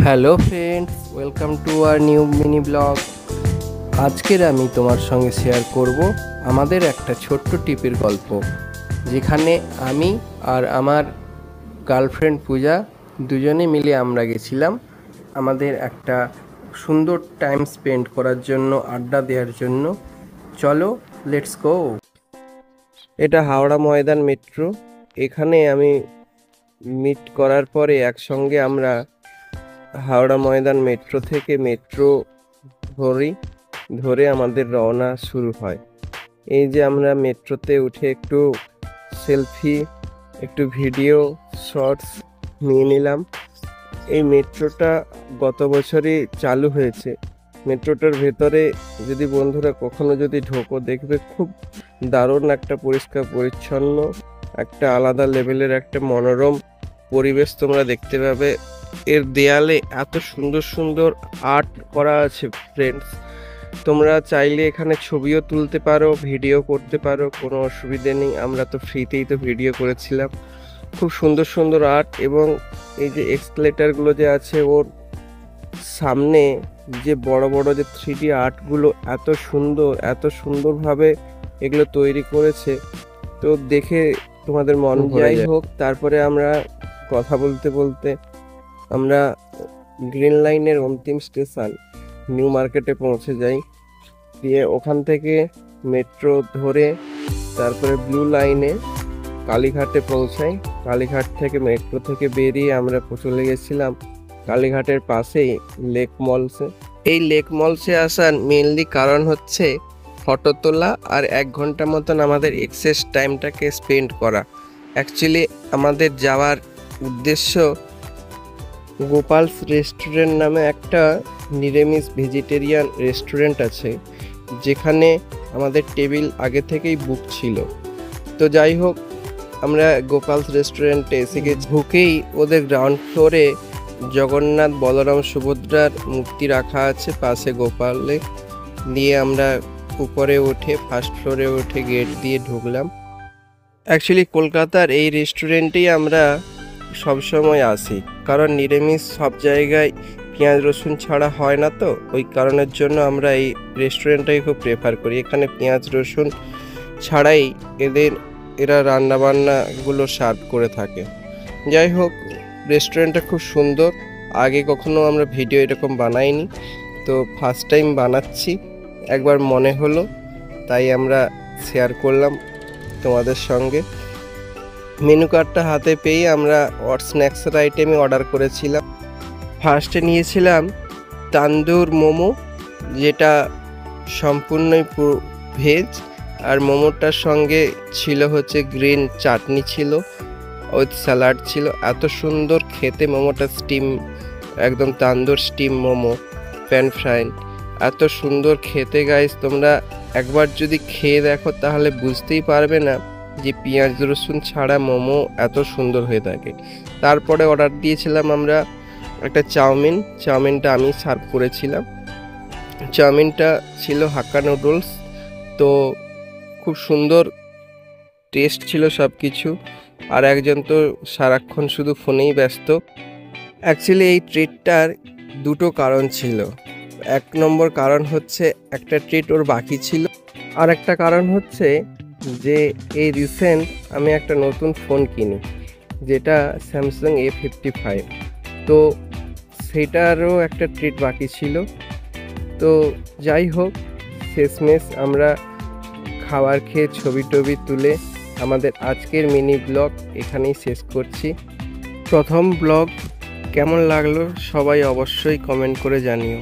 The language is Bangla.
Hello friends, welcome to our new mini blog. আজকের আমি তোমার সঙ্গে শেয়ার করব আমাদের একটা ছোট্ট ট্রিপের গল্প, যেখানে আমি আর আমার গার্লফ্রেন্ড পূজা দুজনে মিলে আমরা গেছিলাম আমাদের একটা সুন্দর টাইম স্পেন্ড করার জন্য, আড্ডা দেওয়ার জন্য। চলো, লেটস গো। এটা হাওড়া ময়দান মেট্রো। এখানে আমি মিট করার পরে একসঙ্গে আমরা হাওড়া ময়দান মেট্রো থেকে মেট্রো ধরে আমাদের রওনা শুরু হয়। এই যে আমরা মেট্রোতে উঠে একটু সেলফি, একটু ভিডিও শর্টস নিয়ে নিলাম। এই মেট্রোটা গত বছরই চালু হয়েছে। মেট্রোটার ভেতরে যদি বন্ধুরা কখনো যদি ঢোকো, দেখবে খুব দারুণ একটা পরিষ্কার পরিচ্ছন্ন, একটা আলাদা লেভেলের একটা মনোরম পরিবেশ তোমরা দেখতে পাবে। এর দেয়ালে এত সুন্দর সুন্দর আর্ট করা আছে ফ্রেন্ডস, তোমরা চাইলে এখানে ছবিও তুলতে পারো, ভিডিও করতে পারো, কোনো অসুবিধে নেই। আমরা তো ফ্রিতেই তো ভিডিও করেছিলাম। খুব সুন্দর সুন্দর আর্ট, এবং এই যে এক্সকেলেটারগুলো যে আছে ওর সামনে যে বড় বড় যে 3D আর্টগুলো, এত সুন্দরভাবে এগুলো তৈরি করেছে, তো দেখে তোমাদের মন ভরে যায়। হোক, তারপরে আমরা কথা বলতে বলতে আমরা গ্রিন লাইনের অন্তিম স্টেশন নিউ মার্কেটে পৌঁছে যাই। দিয়ে ওখান থেকে মেট্রো ধরে তারপরে ব্লু লাইনে কালীঘাটে পৌঁছাই। কালীঘাট থেকে মেট্রো থেকে বেরিয়ে আমরা চলে গেছিলাম কালীঘাটের পাশেই লেক মলসে। এই লেক মলসে আসার মেনলি কারণ হচ্ছে ফটো তোলা আর 1 ঘন্টা মতন আমাদের এক্সেস টাইমটাকে স্পেন্ড করা। অ্যাকচুয়ালি আমাদের যাওয়ার উদ্দেশ্য গোপালস রেস্টুরেন্ট নামে একটা নিরামিষ ভেজিটেরিয়ান রেস্টুরেন্ট আছে, যেখানে আমাদের টেবিল আগে থেকেই বুক ছিল। তো যাই হোক, আমরা গোপালস রেস্টুরেন্টে এসে গেছি। ঢুকেই ওদের গ্রাউন্ড ফ্লোরে জগন্নাথ, বলরাম, সুভদ্রার মূর্তি রাখা আছে, পাশে গোপালে। দিয়ে আমরা উপরে উঠে ফার্স্ট ফ্লোরে উঠে গেট দিয়ে ঢুকলাম। অ্যাকচুয়ালি কলকাতার এই রেস্টুরেন্টেই আমরা সবসময় আসি, কারণ নিরামিষ সব জায়গায় পেঁয়াজ রসুন ছাড়া হয় না, তো ওই কারণের জন্য আমরা এই রেস্টুরেন্টটাকে খুব প্রেফার করি। এখানে পেঁয়াজ রসুন ছাড়াই এরা রান্নাবান্নাগুলো সার্ভ করে থাকে। যাই হোক, রেস্টুরেন্টটা খুব সুন্দর। আগে কখনো আমরা ভিডিও এরকম বানাইনি, তো ফার্স্ট টাইম বানাচ্ছি। একবার মনে হলো, তাই আমরা শেয়ার করলাম তোমাদের সঙ্গে। মেনু কার্ডটা হাতে পেয়ে আমরা স্ন্যাক্সের আইটেমে অর্ডার করেছিলাম। ফার্স্টে নিয়েছিলাম তান্দুর মোমো, যেটা সম্পূর্ণই ভেজ, আর মোমোটার সঙ্গে ছিল হচ্ছে গ্রিন চাটনি ছিল, উইথ স্যালাড ছিল। এত সুন্দর খেতে মোমোটা, স্টিম একদম tandoor steam momo, pan fry, এত সুন্দর খেতে গাইস। তোমরা একবার যদি খেয়ে দেখো তাহলে বুঝতেই পারবে না যে পেঁয়াজ রসুন ছাড়া মোমো এত সুন্দর হয়ে থাকে। তারপরে অর্ডার দিয়েছিলাম আমরা একটা চাউমিনটা আমি সার্ভ করেছিলাম। চাউমিনটা ছিল হাক্কা নুডলস, তো খুব সুন্দর টেস্ট ছিল সব কিছু। আর একজন তো সারাক্ষণ শুধু ফোনেই ব্যস্ত। অ্যাকচুয়ালি এই ট্রিটটার দুটো কারণ ছিল। 1 নম্বর কারণ হচ্ছে একটা ট্রিট ওর বাকি ছিল, আর একটা কারণ হচ্ছে যে এই রিসেন্ট আমি একটা নতুন ফোন কিনি, যেটা স্যামসাং A55, তো সেটারও একটা ট্রিট বাকি ছিল। তো যাই হোক, শেষমেশ আমরা খাবার খেয়ে ছবি টবি তুলে আমাদের আজকের মিনি ব্লগ এখানেই শেষ করছি। প্রথম ব্লগ কেমন লাগলো সবাই অবশ্যই কমেন্ট করে জানিও।